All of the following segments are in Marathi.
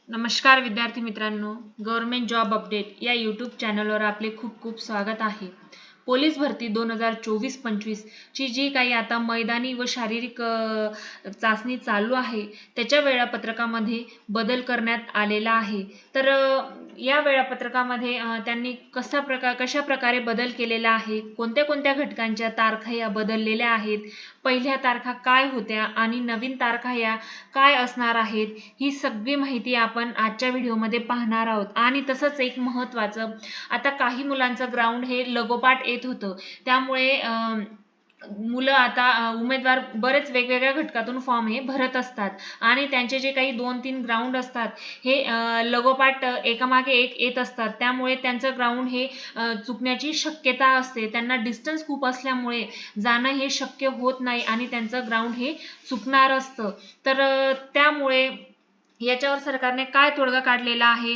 नमस्कार विद्यार्थी मित्रांनो, गव्हर्नमेंट जॉब अपडेट या यूट्यूब चॅनलवर आपले खूप खूप स्वागत आहे। पोलीस भरती 2024-25 ची जी काही आता मैदानी व शारीरिक चाचणी चालू आहे त्याच्या वेळापत्रकामध्ये बदल करण्यात आलेला आहे। तर या वेळापत्रकामध्ये त्यांनी कशा प्रकारे बदल केलेला आहे, कोणत्या कोणत्या घटकांच्या तारखा या बदललेल्या आहेत, पहिल्या तारखा काय होत्या आणि नवीन तारखा या काय असणार आहेत, ही सगळी माहिती आपण आजच्या व्हिडिओमध्ये पाहणार आहोत। आणि तसंच एक महत्त्वाचं, आता काही मुलांचं ग्राउंड हे लगोपाठ येत होतं, त्यामुळे मुलं आता उमेदवार बरेच वेगवेगळ्या घटकातून फॉर्म हे भरत असतात आणि त्यांचे जे काही 2-3 ग्राउंड असतात हे लगोपाठ एकामागे एक येत असतात, त्यामुळे त्यांचं ग्राउंड हे चुकण्याची शक्यता असते। त्यांना डिस्टन्स खूप असल्यामुळे जाणं हे शक्य होत नाही आणि त्यांचं ग्राउंड हे चुकणार असतं। तर त्यामुळे याच्यावर सरकारने काय तोडगा काढलेला आहे,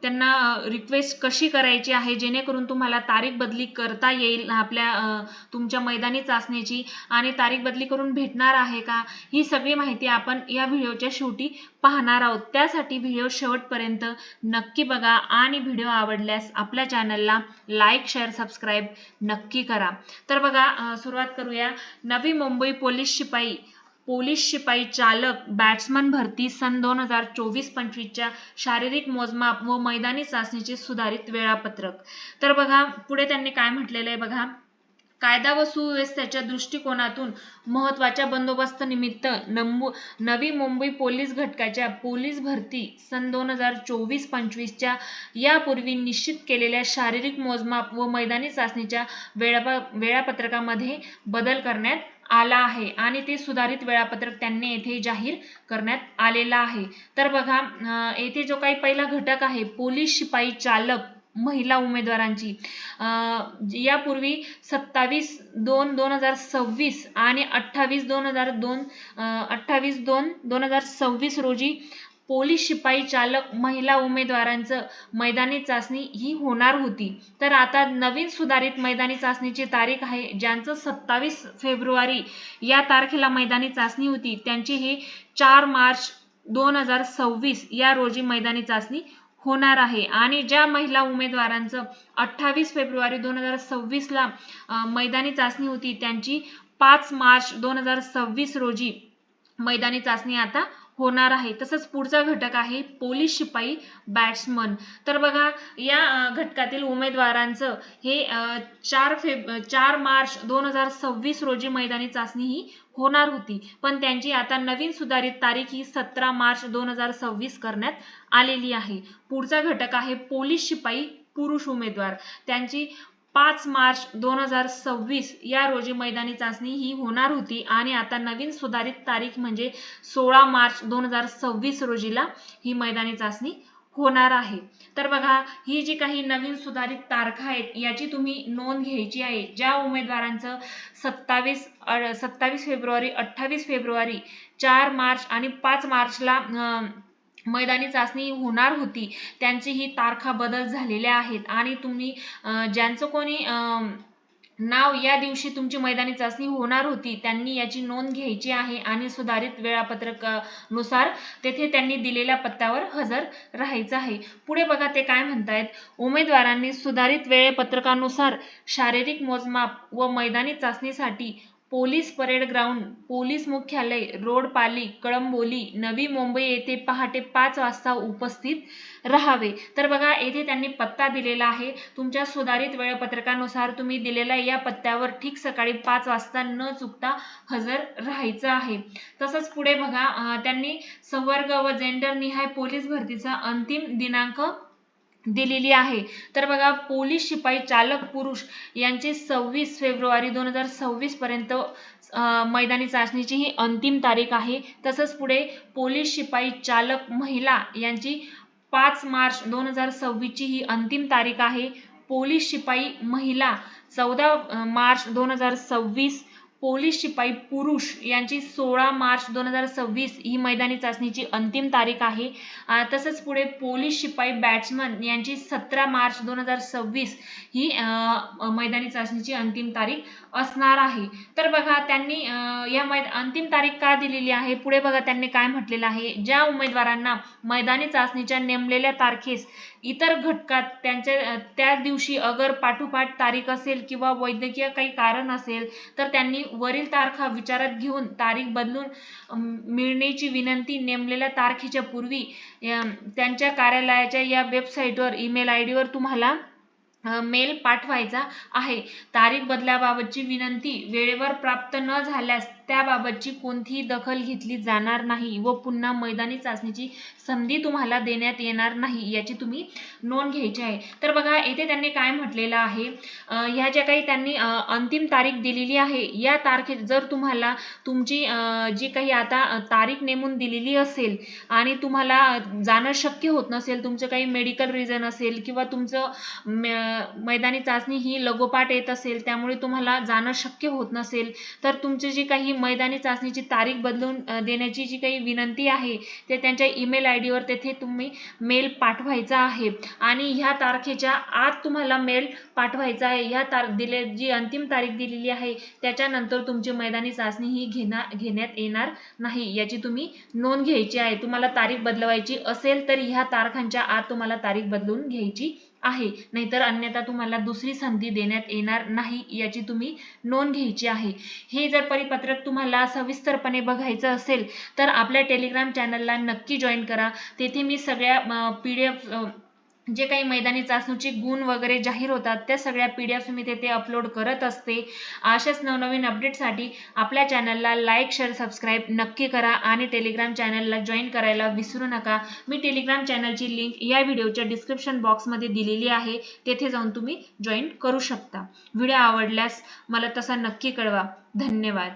त्यांना रिक्वेस्ट कशी करायची आहे जेणेकरून तुम्हाला तारीख बदली करता येईल आपल्या तुमच्या मैदानी चाचणीची, आणि तारीख बदली करून भेटणार आहे का, ही सगळी माहिती आपण या व्हिडिओच्या शेवटी पाहणार आहोत। त्यासाठी व्हिडिओ शेवटपर्यंत नक्की बघा आणि व्हिडिओ आवडल्यास आपल्या चॅनलला लाईक, शेअर, सबस्क्राईब नक्की करा। तर बघा, सुरुवात करूया। नवी मुंबई पोलीस शिपाई चालक बॅट्समन भरती सन 2024-25 च्या शारीरिक मोजमाप व मैदानी चाचणीचे सुधारित वेळापत्रक। तर बघा पुढे त्यांनी काय म्हटलेलं आहे बघा, कायदा व सुव्यवस्थेच्या दृष्टिकोनातून महत्त्वाच्या बंदोबस्त निमित्त नवी मुंबई पोलीस घटकाच्या पोलीस भरती सन 2024-25 च्या यापूर्वी निश्चित केलेल्या शारीरिक मोजमाप व मैदानी चाचणीच्या वेळापत्रकामध्ये बदल करण्यात आला आहे आणि ते सुधारित वेळापत्रक त्यांनी येथे जाहीर करण्यात आलेला आहे। तर बघा, येथे जो काही पहिला घटक आहे पोलीस शिपाई चालक महिला उमेदवारांची, यापूर्वी 27/2/2026 आणि 28/2/2026 रोजी पोलीस शिपाई चालक महिला उमेदवारांचं मैदानी चाचणी ही होणार होती। तर आता नवीन सुधारित मैदानी चाचणीची तारीख आहे, ज्यांचं 27 फेब्रुवारी या तारखेला मैदानी चाचणी होती, त्यांची ही 4 मार्च 2026 या रोजी मैदानी चाचणी होणार आहे। आणि ज्या महिला उमेदवारांचं 28 फेब्रुवारी 2026 ला मैदानी चाचणी होती, त्यांची 5 मार्च 2026 रोजी मैदानी चाचणी आता होणार आहे। तसंच पुढचा घटक आहे पोलीस शिपाई बॅट्समन। तर बघा, या घटकातील उमेदवारांचं हे 4 मार्च 2026 रोजी मैदानी चाचणी ही होणार होती, पण त्यांची आता नवीन सुधारित तारीख ही 17 मार्च 2026 करण्यात आलेली आहे। पुढचा घटक आहे पोलीस शिपाई पुरुष उमेदवार, त्यांची 5 मार्च 2026 या रोजी मैदानी चाचणी ही होणार होती आणि आता नवीन सुधारित तारीख म्हणजे 16 मार्च 2026 रोजीला ही मैदानी चाचणी होणार आहे। तर बघा, ही जी काही नवीन सुधारित तारखा आहेत याची तुम्ही नोंद घ्यायची आहे। ज्या उमेदवारांचं 27 फेब्रुवारी, 28 फेब्रुवारी, 4 मार्च आणि 5 मार्चला मैदानी चाचणी होणार होती, त्यांची ही तारखा बदल झालेल्या आहेत आणि तुम्ही ज्यांचं कोणी नाव या दिवशी तुमची मैदानी चाचणी होणार होती त्यांनी याची नोंद घ्यायची आहे आणि सुधारित वेळापत्रकानुसार तेथे त्यांनी दिलेल्या पत्त्यावर हजर राहायचं आहे। पुढे बघा ते काय म्हणतायत, उमेदवारांनी सुधारित वेळापत्रकानुसार शारीरिक मोजमाप व मैदानी चाचणीसाठी पोलीस परेड ग्राउंड, पोलीस मुख्यालय, रोड पाली, कळंबोली, नवी मुंबई येथे पहाटे 5 वाजता उपस्थित राहावे। तर बघा, येथे त्यांनी पत्ता दिलेला आहे। तुमच्या सुधारित वेळापत्रकानुसार तुम्ही दिलेल्या या पत्त्यावर ठीक सकाळी 5 वाजता न चुकता हजर राहायचं आहे। तसंच पुढे बघा, त्यांनी संवर्ग व जेंडर निहाय पोलीस भरतीचा अंतिम दिनांक दिलेली आहे। तर बघा, पोलीस शिपाई चालक पुरुष यांची 26 फेब्रुवारी 2026 पर्यंत मैदानी चाचणीची ही अंतिम तारीख आहे। तसंच पुढे पोलीस शिपाई चालक महिला यांची 5 मार्च 2026 ची ही अंतिम तारीख आहे। पोलीस शिपाई महिला 14 मार्च 2026, पोलीस शिपाई पुरुष यांची 16 मार्च 2026 ही मैदानी चाचणीची अंतिम तारीख आहे। तसंच पुढे पोलीस शिपाई बॅट्समन यांची 17 मार्च 2026 ही मैदानी चाचणीची अंतिम तारीख असणार आहे। तर बघा त्यांनी या अंतिम तारीख का दिलेली आहे, पुढे बघा त्यांनी काय म्हटलेलं आहे, ज्या उमेदवारांना मैदानी चाचणीच्या नेमलेल्या तारखेस इतर घटकात त्यांच्या त्याच दिवशी अगर पाठोपाठ तारीख असेल किंवा वैद्यकीय काही कारण असेल तर त्यांनी वरील तारखा विचारात घेऊन तारीख बदलून मिळण्याची विनंती नेमलेल्या तारखेच्या पूर्वी त्यांच्या कार्यालयाच्या या वेबसाईटवर ईमेल आयडी वर तुम्हाला मेल पाठवायचा आहे। तारीख बदलाबाबतची विनंती वेळेवर प्राप्त न झाल्यास त्याबाबतची कोणतीही दखल घेतली जाणार नाही व पुन्हा मैदानी चाचणीची संधी तुम्हाला देण्यात येणार नाही याची तुम्ही नोंद घ्यायची आहे। तर बघा येथे त्यांनी काय म्हटलेलं आहे, ह्या ज्या काही त्यांनी अंतिम तारीख दिलेली आहे या तारखेत जर तुम्हाला तुमची जी काही आता तारीख नेमून दिलेली असेल आणि तुम्हाला जाणं शक्य होत नसेल, तुमचं काही मेडिकल रिझन असेल किंवा तुमचं मैदानी चाचणी ही लगोपाठ येत असेल त्यामुळे तुम्हाला जाणं शक्य होत नसेल तर तुमची जी काही मैदानी चाचणीची तारीख बदलून देण्याची जी काही विनंती आहे ते त्यांच्या ईमेल आयडी वर तेथे तुम्ही मेल पाठवायचा आहे आणि ह्या तारखेच्या आत तुम्हाला मेल पाठवायचा आहे। ह्या जी अंतिम तारीख दिलेली आहे त्याच्यानंतर तुमची मैदानी चाचणी ही घेण्यात येणार नाही याची तुम्ही नोंद घ्यायची आहे। तुम्हाला तारीख बदलवायची असेल तर ह्या तारखांच्या आत तुम्हाला तारीख बदलून घ्यायची आहे, नाहीतर अन्यथा तुम्हाला दुसरी संधी देण्यात येणार नाही याची तुम्ही नोंद घ्यायची आहे। हे जर परिपत्रक तुम्हाला सविस्तरपणे बघायचं असेल तर आपल्या टेलिग्राम चॅनलला नक्की जॉईन करा। तेथे मी सगळ्या PDF जे काही मैदानी चाचणीचे गुण वगैरे जाहीर होतात त्या सगळ्या PDF मी तेथे अपलोड करत असते। अशाच नवनवीन अपडेटसाठी आपल्या चॅनलला लाईक, शेअर, सबस्क्राईब नक्की करा आणि टेलिग्राम चॅनलला जॉईन करायला विसरू नका। मी टेलिग्राम चॅनलची लिंक या व्हिडिओच्या डिस्क्रिप्शन बॉक्समध्ये दिलेली आहे, तेथे जाऊन तुम्ही जॉईन करू शकता। व्हिडिओ आवडल्यास मला तसा नक्की कळवा। धन्यवाद।